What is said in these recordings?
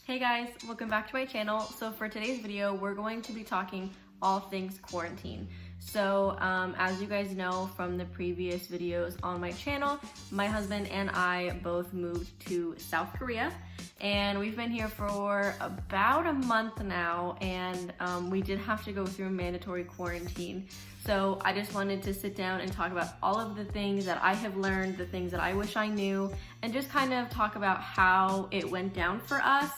Hey guys, welcome back to my channel. So for today's video, we're going to be talking all things quarantine. So as you guys know from the previous videos on my channel, my husband and I both moved to South Korea, and we've been here for about a month now, and we did have to go through a mandatory quarantine. So I just wanted to sit down and talk about all of the things that I have learned, the things that I wish I knew, and just kind of talk about how it went down for us.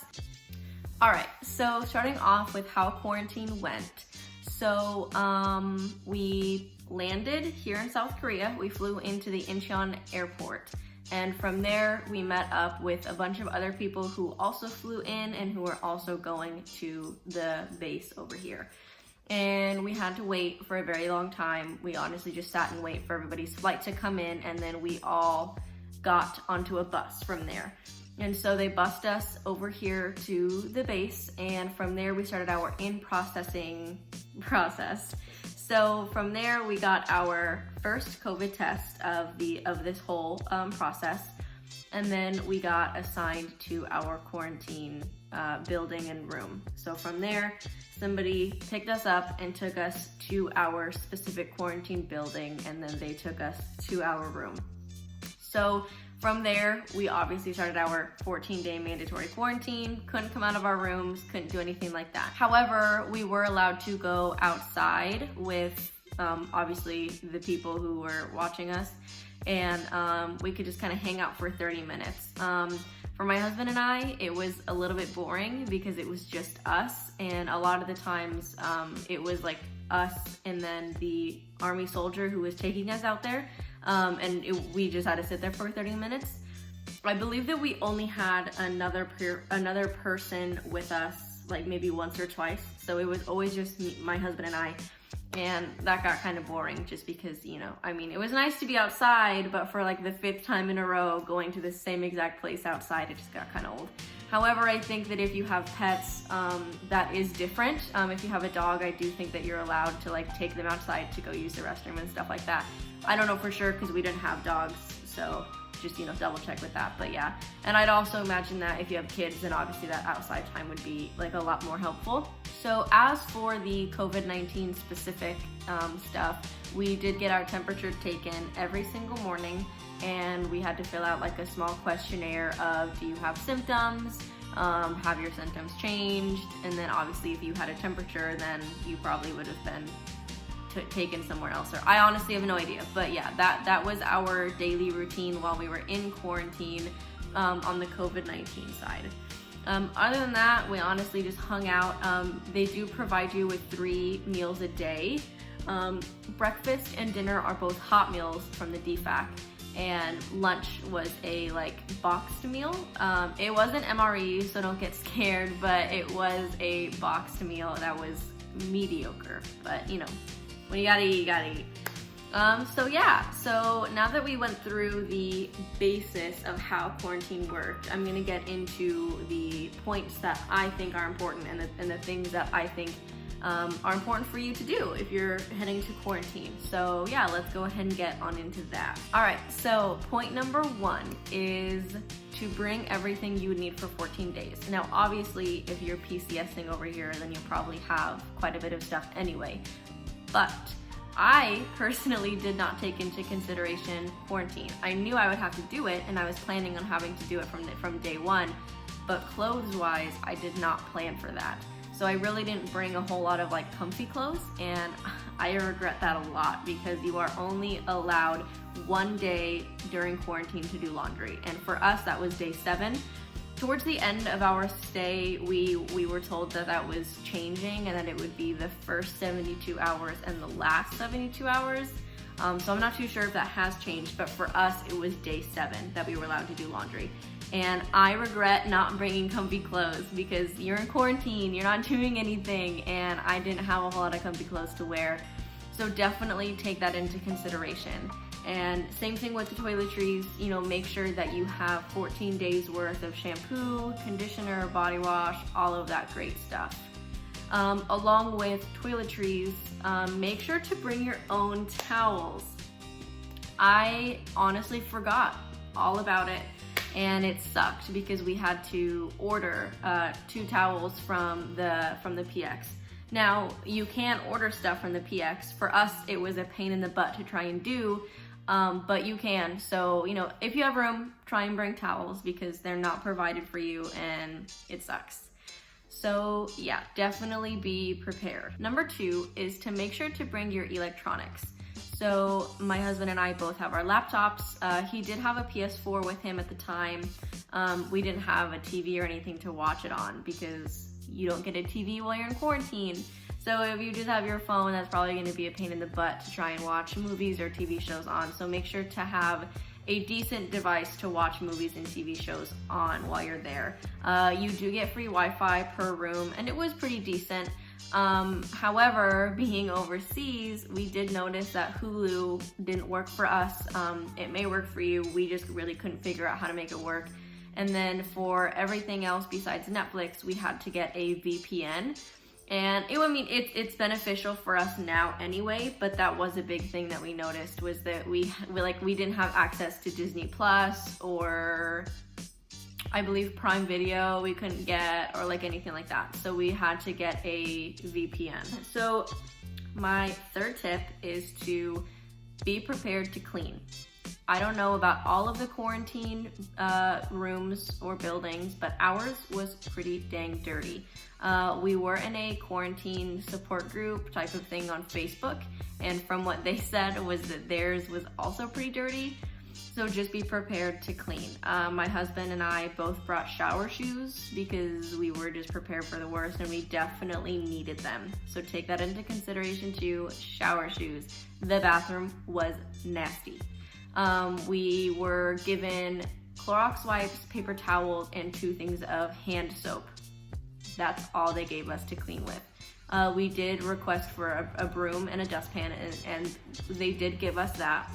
All right, so starting off with how quarantine went. So we landed here in South Korea. We flew into the Incheon airport. And from there, we met up with a bunch of other people who also flew in and who were also going to the base over here. And we had to wait for a very long time. We honestly just sat and wait for everybody's flight to come in, and then we all got onto a bus from there. And so they bussed us over here to the base, and from there we started our in-processing process. So from there we got our first COVID test of this whole process, and then we got assigned to our quarantine building and room. So from there, somebody picked us up and took us to our specific quarantine building, and then they took us to our room. So from there, we obviously started our 14-day mandatory quarantine, couldn't come out of our rooms, couldn't do anything like that. However, we were allowed to go outside with obviously the people who were watching us, and we could just kind of hang out for 30 minutes. For my husband and I, it was a little bit boring because it was just us, and a lot of the times it was like us and then the army soldier who was taking us out there. We just had to sit there for 30 minutes. I believe that we only had another person with us, like maybe once or twice. So it was always just me, my husband and I, and that got kind of boring just because, you know, I mean, it was nice to be outside, but for like the 5th time in a row going to the same exact place outside, it just got kind of old. However, I think that if you have pets, that is different. If you have a dog, I do think that you're allowed to like take them outside to go use the restroom and stuff like that. I don't know for sure because we didn't have dogs, so just, you know, double check with that, but yeah. And I'd also imagine that if you have kids, then obviously that outside time would be like a lot more helpful. So as for the COVID-19 specific stuff, we did get our temperature taken every single morning, and we had to fill out like a small questionnaire of, do you have symptoms? Have your symptoms changed? And then obviously if you had a temperature, then you probably would have been taken somewhere else, or I honestly have no idea. But yeah, that was our daily routine while we were in quarantine on the COVID-19 side. Other than that, we honestly just hung out. They do provide you with 3 meals a day. Breakfast and dinner are both hot meals from the DFAC, and lunch was a like boxed meal. It wasn't MRE, so don't get scared, but it was a boxed meal that was mediocre, but you know, when you gotta eat, you gotta eat. So yeah, so now that we went through the basis of how quarantine worked, I'm gonna get into the points that I think are important and the things that I think are important for you to do if you're heading to quarantine. So yeah, let's go ahead and get on into that. All right, so point number 1 is to bring everything you would need for 14 days. Now, obviously, if you're PCSing over here, then you'll probably have quite a bit of stuff anyway. But I personally did not take into consideration quarantine. I knew I would have to do it, and I was planning on having to do it from day 1, but clothes-wise, I did not plan for that. So I really didn't bring a whole lot of like comfy clothes, and I regret that a lot because you are only allowed 1 day during quarantine to do laundry. And for us, that was day 7. Towards the end of our stay, we were told that was changing and that it would be the first 72 hours and the last 72 hours. So I'm not too sure if that has changed, but for us, it was day 7 that we were allowed to do laundry. And I regret not bringing comfy clothes because you're in quarantine, you're not doing anything, and I didn't have a whole lot of comfy clothes to wear. So definitely take that into consideration. And same thing with the toiletries, you know, make sure that you have 14 days worth of shampoo, conditioner, body wash, all of that great stuff. Along with toiletries, make sure to bring your own towels. I honestly forgot all about it. and it sucked because we had to order 2 towels from the PX. Now, you can order stuff from the PX. For us, it was a pain in the butt to try and do, but you can. So, you know, if you have room, try and bring towels because they're not provided for you and it sucks. So yeah, definitely be prepared. Number 2 is to make sure to bring your electronics. So my husband and I both have our laptops. He did have a PS4 with him at the time. We didn't have a TV or anything to watch it on because you don't get a TV while you're in quarantine. So if you just have your phone, that's probably gonna be a pain in the butt to try and watch movies or TV shows on. So make sure to have a decent device to watch movies and TV shows on while you're there. You do get free Wi-Fi per room, and it was pretty decent. However, being overseas, we did notice that Hulu didn't work for us. It may work for you, we just really couldn't figure out how to make it work. And then for everything else besides Netflix, we had to get a VPN. And it's beneficial for us now anyway, but that was a big thing that we noticed, was that we didn't have access to Disney Plus, or I believe Prime Video we couldn't get, or like anything like that. So we had to get a VPN. So my 3rd tip is to be prepared to clean. I don't know about all of the quarantine rooms or buildings, but ours was pretty dang dirty. We were in a quarantine support group type of thing on Facebook, and from what they said was that theirs was also pretty dirty. So just be prepared to clean. My husband and I both brought shower shoes because we were just prepared for the worst, and we definitely needed them. So take that into consideration too. Shower shoes. The bathroom was nasty. We were given Clorox wipes, paper towels, and 2 things of hand soap. That's all they gave us to clean with. We did request for a broom and a dustpan, and they did give us that.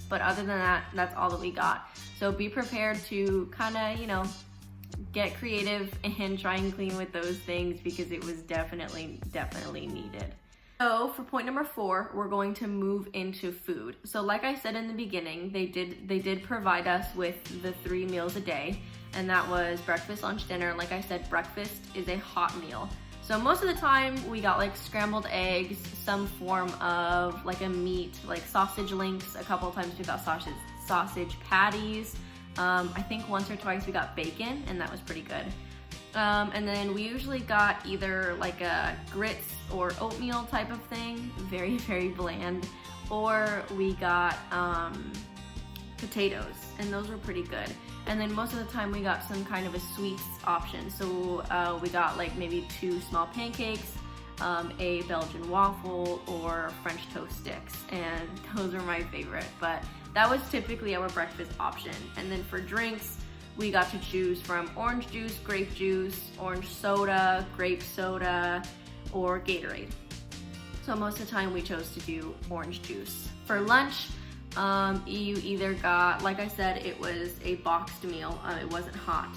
But other than that, that's all that we got. So be prepared to kind of, you know, get creative and try and clean with those things because it was definitely needed. So for point number 4, we're going to move into food. So like I said in the beginning, they did provide us with the 3 meals a day, and that was breakfast, lunch, dinner. Like I said, breakfast is a hot meal. So most of the time we got like scrambled eggs, some form of like a meat, like sausage links. A couple of times we got sausage patties. I think once or twice we got bacon, and that was pretty good. And then we usually got either like a grits or oatmeal type of thing, very, very bland, or we got potatoes, and those were pretty good. And then most of the time we got some kind of a sweets option. So we got like maybe 2 small pancakes, a Belgian waffle, or French toast sticks, and those were my favorite. But that was typically our breakfast option. And then for drinks, we got to choose from orange juice, grape juice, orange soda, grape soda, or Gatorade. So most of the time we chose to do orange juice. For lunch, you either got, like I said, it was a boxed meal. It wasn't hot.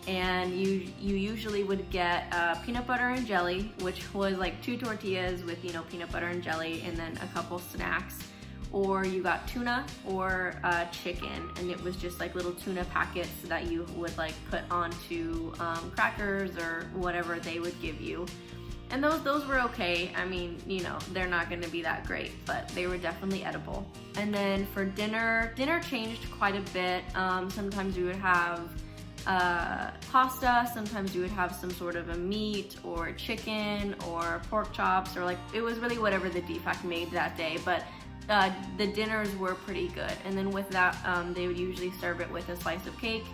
And you usually would get peanut butter and jelly, which was like 2 tortillas with, you know, peanut butter and jelly, and then a couple snacks. Or you got tuna or chicken, and it was just like little tuna packets that you would like put onto crackers or whatever they would give you. And those were okay. I mean, you know, they're not gonna be that great, but they were definitely edible. And then for dinner changed quite a bit. Sometimes we would have pasta, sometimes we would have some sort of a meat or chicken or pork chops, or like, it was really whatever the DFAC made that day. But the dinners were pretty good. And then with that, they would usually serve it with a slice of cake.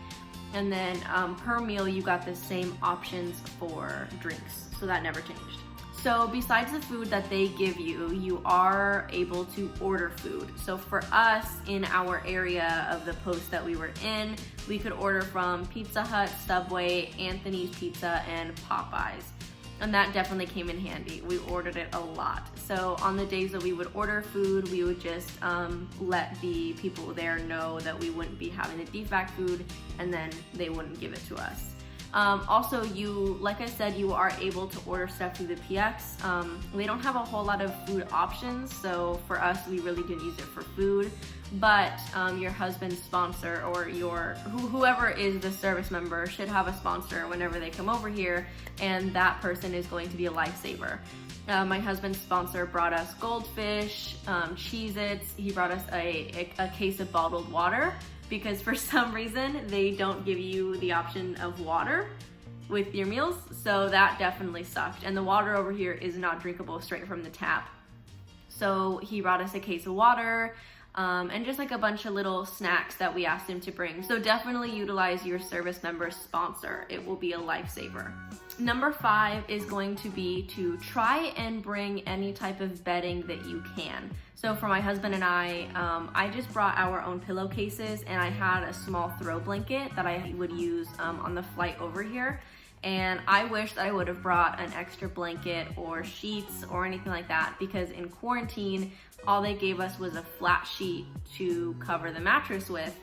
And then per meal, you got the same options for drinks. So that never changed. So besides the food that they give you, you are able to order food. So for us in our area of the post that we were in, we could order from Pizza Hut, Subway, Anthony's Pizza, and Popeyes. And that definitely came in handy. We ordered it a lot. So on the days that we would order food, we would just let the people there know that we wouldn't be having the DFAC food, and then they wouldn't give it to us. Also, like I said, you are able to order stuff through the PX. They don't have a whole lot of food options, so for us, we really did use it for food. But your husband's sponsor or whoever is the service member should have a sponsor whenever they come over here, and that person is going to be a lifesaver. My husband's sponsor brought us goldfish, Cheez-Its. He brought us a case of bottled water, because for some reason they don't give you the option of water with your meals, so that definitely sucked. And the water over here is not drinkable straight from the tap. So he brought us a case of water, and just like a bunch of little snacks that we asked him to bring. So definitely utilize your service member's sponsor. It will be a lifesaver. Number 5 is going to be to try and bring any type of bedding that you can. So for my husband and I just brought our own pillowcases, and I had a small throw blanket that I would use on the flight over here. And I wish that I would have brought an extra blanket or sheets or anything like that, because in quarantine, all they gave us was a flat sheet to cover the mattress with.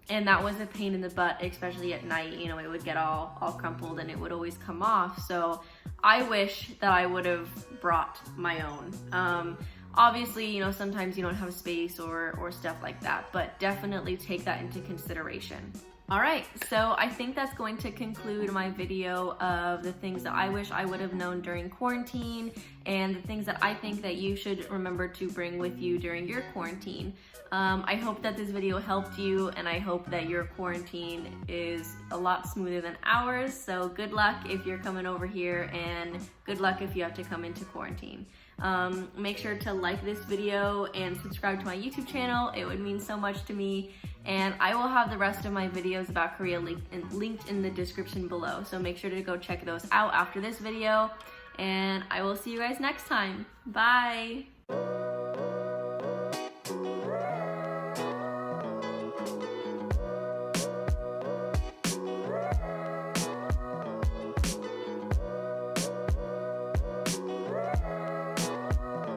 And that was a pain in the butt, especially at night. You know, it would get all crumpled and it would always come off. So I wish that I would have brought my own. Obviously, you know, sometimes you don't have space or stuff like that, but definitely take that into consideration. All right, so I think that's going to conclude my video of the things that I wish I would have known during quarantine and the things that I think that you should remember to bring with you during your quarantine. I hope that this video helped you, and I hope that your quarantine is a lot smoother than ours. So good luck if you're coming over here, and good luck if you have to come into quarantine. Make sure to like this video and subscribe to my YouTube channel. It would mean so much to me. And I will have the rest of my videos about Korea linked in the description below. So make sure to go check those out after this video. And I will see you guys next time. Bye!